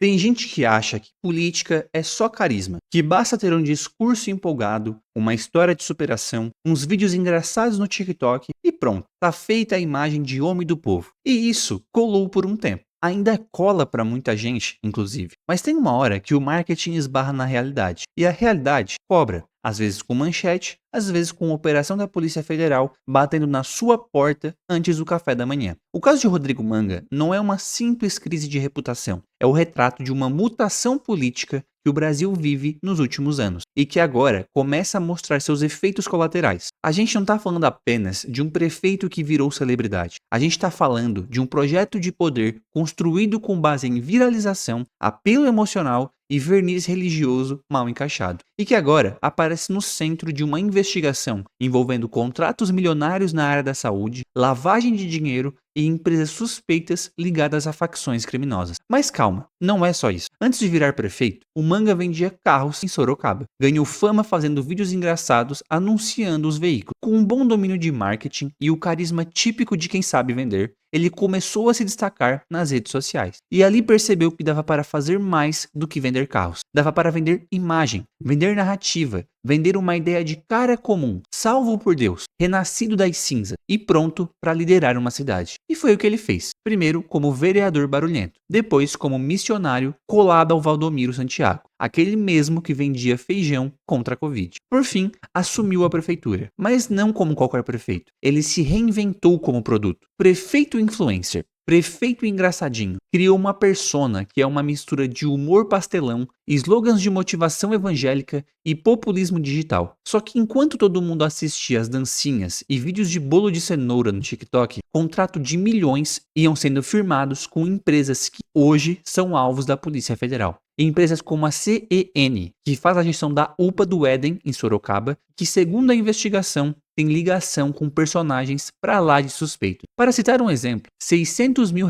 Tem gente que acha que política é só carisma, que basta ter um discurso empolgado, uma história de superação, uns vídeos engraçados no TikTok e pronto, tá feita a imagem de homem do povo. E isso colou por um tempo. Ainda cola pra muita gente, inclusive. Mas tem uma hora que o marketing esbarra na realidade. E a realidade cobra. Às vezes com manchete, às vezes com operação da Polícia Federal batendo na sua porta antes do café da manhã. O caso de Rodrigo Manga não é uma simples crise de reputação, é o retrato de uma mutação política que o Brasil vive nos últimos anos e que agora começa a mostrar seus efeitos colaterais. A gente não está falando apenas de um prefeito que virou celebridade, a gente está falando de um projeto de poder construído com base em viralização, apelo emocional e verniz religioso mal encaixado, e que agora aparece no centro de uma investigação envolvendo contratos milionários na área da saúde, lavagem de dinheiro e empresas suspeitas ligadas a facções criminosas. Mas calma, não é só isso. Antes de virar prefeito, o Manga vendia carros em Sorocaba. Ganhou fama fazendo vídeos engraçados anunciando os veículos. Com um bom domínio de marketing e o carisma típico de quem sabe vender, ele começou a se destacar nas redes sociais. E ali percebeu que dava para fazer mais do que vender carros. Dava para vender imagem, vender narrativa, vender uma ideia de cara comum, salvo por Deus, renascido das cinzas e pronto para liderar uma cidade. E foi o que ele fez. Primeiro como vereador barulhento, depois como missionário colado ao Valdomiro Santiago, aquele mesmo que vendia feijão contra a Covid. Por fim, assumiu a prefeitura, mas não como qualquer prefeito. Ele se reinventou como produto. Prefeito influencer. Prefeito engraçadinho, criou uma persona que é uma mistura de humor pastelão, slogans de motivação evangélica e populismo digital. Só que enquanto todo mundo assistia às dancinhas e vídeos de bolo de cenoura no TikTok, contrato de milhões iam sendo firmados com empresas que hoje são alvos da Polícia Federal. Empresas como a CEN, que faz a gestão da UPA do Éden, em Sorocaba, que segundo a investigação tem ligação com personagens pra lá de suspeito. Para citar um exemplo, R$600 mil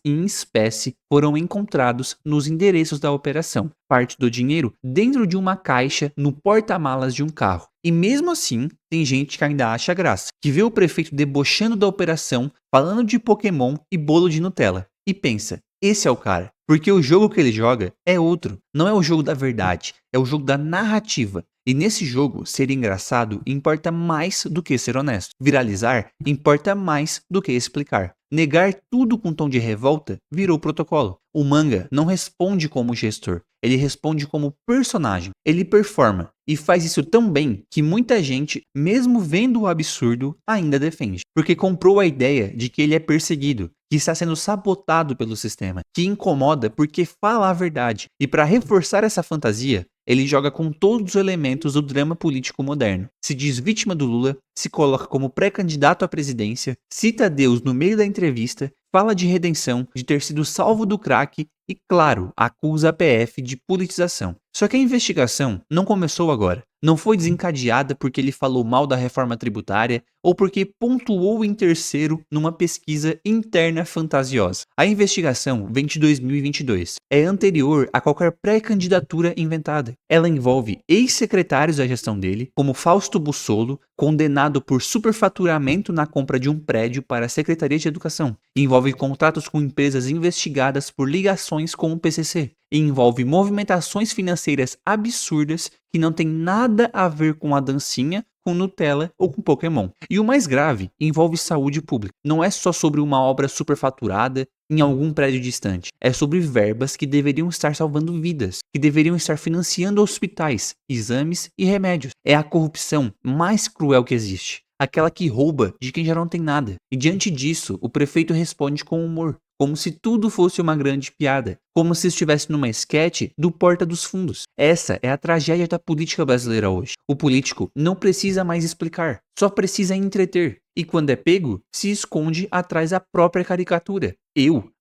em espécie foram encontrados nos endereços da operação. Parte do dinheiro dentro de uma caixa no porta-malas de um carro. E mesmo assim, tem gente que ainda acha graça, que vê o prefeito debochando da operação, falando de Pokémon e bolo de Nutella. E pensa, esse é o cara. Porque o jogo que ele joga é outro. Não é o jogo da verdade, é o jogo da narrativa. E nesse jogo, ser engraçado importa mais do que ser honesto. Viralizar importa mais do que explicar. Negar tudo com tom de revolta virou protocolo. O Manga não responde como gestor, ele responde como personagem. Ele performa e faz isso tão bem que muita gente, mesmo vendo o absurdo, ainda defende. Porque comprou a ideia de que ele é perseguido, que está sendo sabotado pelo sistema, que incomoda porque fala a verdade. E para reforçar essa fantasia, ele joga com todos os elementos do drama político moderno. Se diz vítima do Lula, se coloca como pré-candidato à presidência, cita Deus no meio da entrevista, fala de redenção, de ter sido salvo do crack e, claro, acusa a PF de politização. Só que a investigação não começou agora. Não foi desencadeada porque ele falou mal da reforma tributária ou porque pontuou em terceiro numa pesquisa interna fantasiosa. A investigação vem de 2022. É anterior a qualquer pré-candidatura inventada. Ela envolve ex-secretários da gestão dele, como Fausto Bussolo, condenado por superfaturamento na compra de um prédio para a Secretaria de Educação. Envolve contratos com empresas investigadas por ligações com o PCC. E envolve movimentações financeiras absurdas que não tem nada a ver com a dancinha, com Nutella ou com Pokémon. E o mais grave, envolve saúde pública. Não é só sobre uma obra superfaturada em algum prédio distante. É sobre verbas que deveriam estar salvando vidas, que deveriam estar financiando hospitais, exames e remédios. É a corrupção mais cruel que existe. Aquela que rouba de quem já não tem nada. E diante disso, o prefeito responde com humor. Como se tudo fosse uma grande piada, como se estivesse numa esquete do Porta dos Fundos. Essa é a tragédia da política brasileira hoje. O político não precisa mais explicar, só precisa entreter. E quando é pego, se esconde atrás da própria caricatura.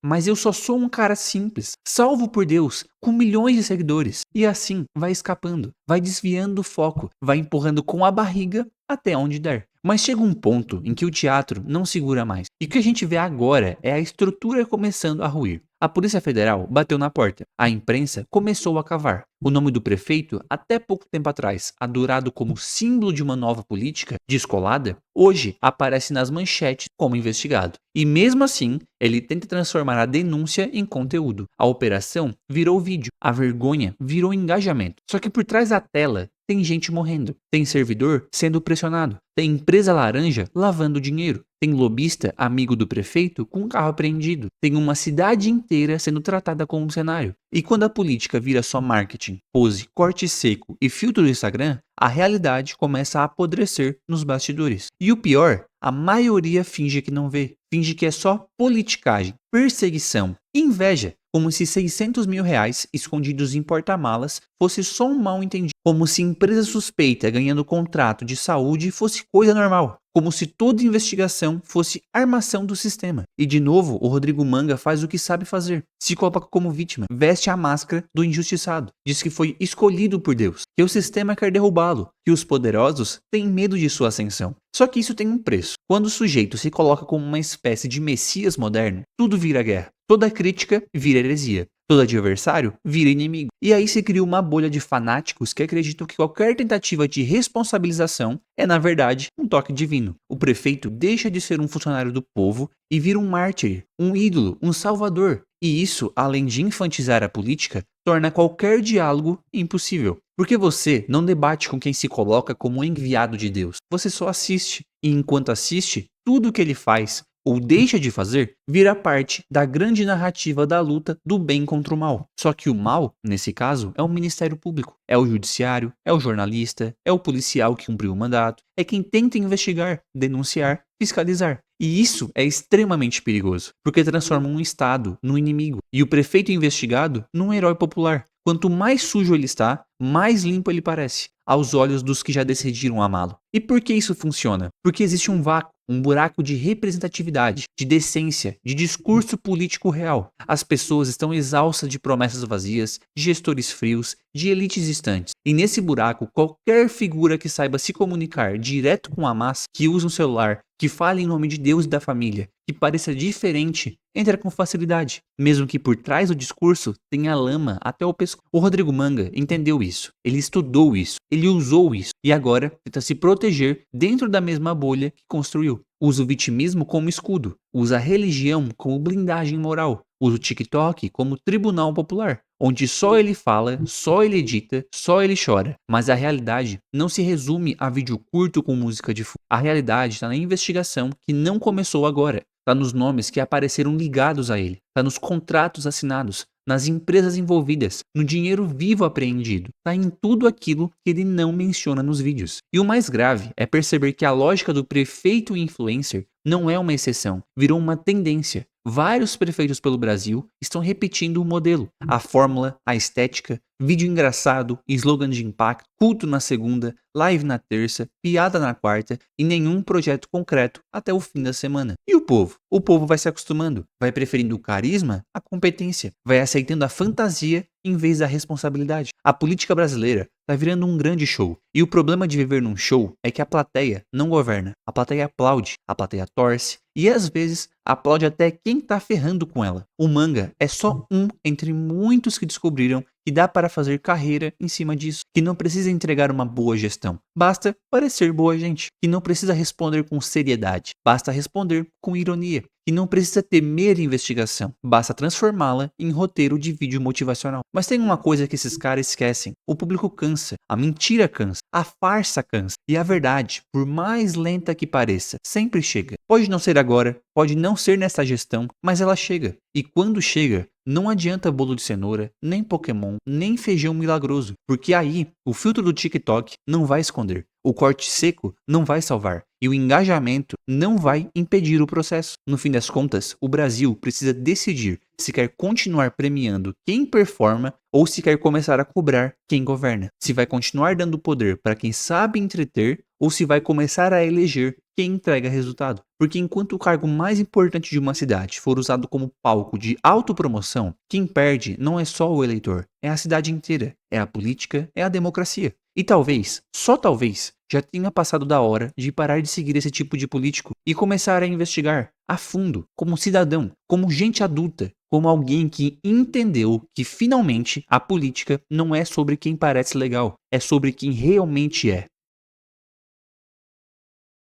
Mas eu só sou um cara simples, salvo por Deus, com milhões de seguidores. E assim vai escapando, vai desviando o foco, vai empurrando com a barriga até onde der. Mas chega um ponto em que o teatro não segura mais. E o que a gente vê agora é a estrutura começando a ruir. A Polícia Federal bateu na porta. A imprensa começou a cavar. O nome do prefeito, até pouco tempo atrás adorado como símbolo de uma nova política descolada, hoje aparece nas manchetes como investigado. E mesmo assim, ele tenta transformar a denúncia em conteúdo. A operação virou vídeo, a vergonha virou engajamento. Só que por trás da tela tem gente morrendo, tem servidor sendo pressionado, tem empresa laranja lavando dinheiro, tem lobista amigo do prefeito com um carro apreendido, tem uma cidade inteira sendo tratada como um cenário. E quando a política vira só marketing, pose, corte seco e filtro do Instagram, a realidade começa a apodrecer nos bastidores. E o pior, a maioria finge que não vê, finge que é só politicagem, perseguição, inveja, como se 600 mil reais escondidos em porta-malas fosse só um mal entendido, como se empresa suspeita ganhando contrato de saúde fosse coisa normal, como se toda investigação fosse armação do sistema. E de novo, o Rodrigo Manga faz o que sabe fazer, se coloca como vítima, veste a máscara do injustiçado, diz que foi escolhido por Deus, que o sistema quer derrubá-lo, que os poderosos têm medo de sua ascensão. Só que isso tem um preço. Quando o sujeito se coloca como uma espécie de messias moderno, tudo vira guerra. Toda crítica vira heresia. Todo adversário vira inimigo. E aí se cria uma bolha de fanáticos que acreditam que qualquer tentativa de responsabilização é, na verdade, um toque divino. O prefeito deixa de ser um funcionário do povo e vira um mártir, um ídolo, um salvador. E isso, além de infantizar a política, torna qualquer diálogo impossível. Porque você não debate com quem se coloca como enviado de Deus. Você só assiste. E enquanto assiste, tudo o que ele faz ou deixa de fazer, vira parte da grande narrativa da luta do bem contra o mal. Só que o mal, nesse caso, é o Ministério Público, é o Judiciário, é o jornalista, é o policial que cumpriu o mandato, é quem tenta investigar, denunciar, fiscalizar. E isso é extremamente perigoso, porque transforma um Estado num inimigo e o prefeito investigado num herói popular. Quanto mais sujo ele está, mais limpo ele parece, aos olhos dos que já decidiram amá-lo. E por que isso funciona? Porque existe um vácuo, um buraco de representatividade, de decência, de discurso político real. As pessoas estão exaustas de promessas vazias, de gestores frios, de elites distantes. E nesse buraco, qualquer figura que saiba se comunicar direto com a massa, que use um celular, que fale em nome de Deus e da família, que pareça diferente, entra com facilidade, mesmo que por trás do discurso tenha lama até o pescoço. O Rodrigo Manga entendeu isso, ele estudou isso, ele usou isso e agora tenta se proteger dentro da mesma bolha que construiu. Usa o vitimismo como escudo, usa a religião como blindagem moral, usa o TikTok como tribunal popular, onde só ele fala, só ele edita, só ele chora. Mas a realidade não se resume a vídeo curto com música de fundo. A realidade está na investigação que não começou agora. Está nos nomes que apareceram ligados a ele, está nos contratos assinados, nas empresas envolvidas, no dinheiro vivo apreendido, está em tudo aquilo que ele não menciona nos vídeos. E o mais grave é perceber que a lógica do prefeito influencer não é uma exceção, virou uma tendência. Vários prefeitos pelo Brasil estão repetindo o modelo, a fórmula, a estética, vídeo engraçado, slogan de impacto, culto na segunda, live na terça, piada na quarta e nenhum projeto concreto até o fim da semana. E o povo? O povo vai se acostumando, vai preferindo o carisma à competência, vai aceitando a fantasia em vez da responsabilidade. A política brasileira está virando um grande show. E o problema de viver num show é que a plateia não governa. A plateia aplaude, a plateia torce e às vezes aplaude até quem tá ferrando com ela. O Manga é só um entre muitos que descobriram que dá para fazer carreira em cima disso, que não precisa entregar uma boa gestão, basta parecer boa gente, que não precisa responder com seriedade, basta responder com ironia, que não precisa temer investigação, basta transformá-la em roteiro de vídeo motivacional. Mas tem uma coisa que esses caras esquecem, o público cansa, a mentira cansa, a farsa cansa, e a verdade, por mais lenta que pareça, sempre chega. Pode não ser agora, pode não ser nessa gestão, mas ela chega. E quando chega, não adianta bolo de cenoura, nem Pokémon, nem feijão milagroso, porque aí o filtro do TikTok não vai esconder, o corte seco não vai salvar e o engajamento não vai impedir o processo. No fim das contas, o Brasil precisa decidir se quer continuar premiando quem performa ou se quer começar a cobrar quem governa. Se vai continuar dando poder para quem sabe entreter ou se vai começar a eleger quem entrega resultado. Porque enquanto o cargo mais importante de uma cidade for usado como palco de autopromoção, quem perde não é só o eleitor, é a cidade inteira, é a política, é a democracia. E talvez, só talvez, já tenha passado da hora de parar de seguir esse tipo de político e começar a investigar a fundo, como cidadão, como gente adulta, como alguém que entendeu que finalmente a política não é sobre quem parece legal, é sobre quem realmente é.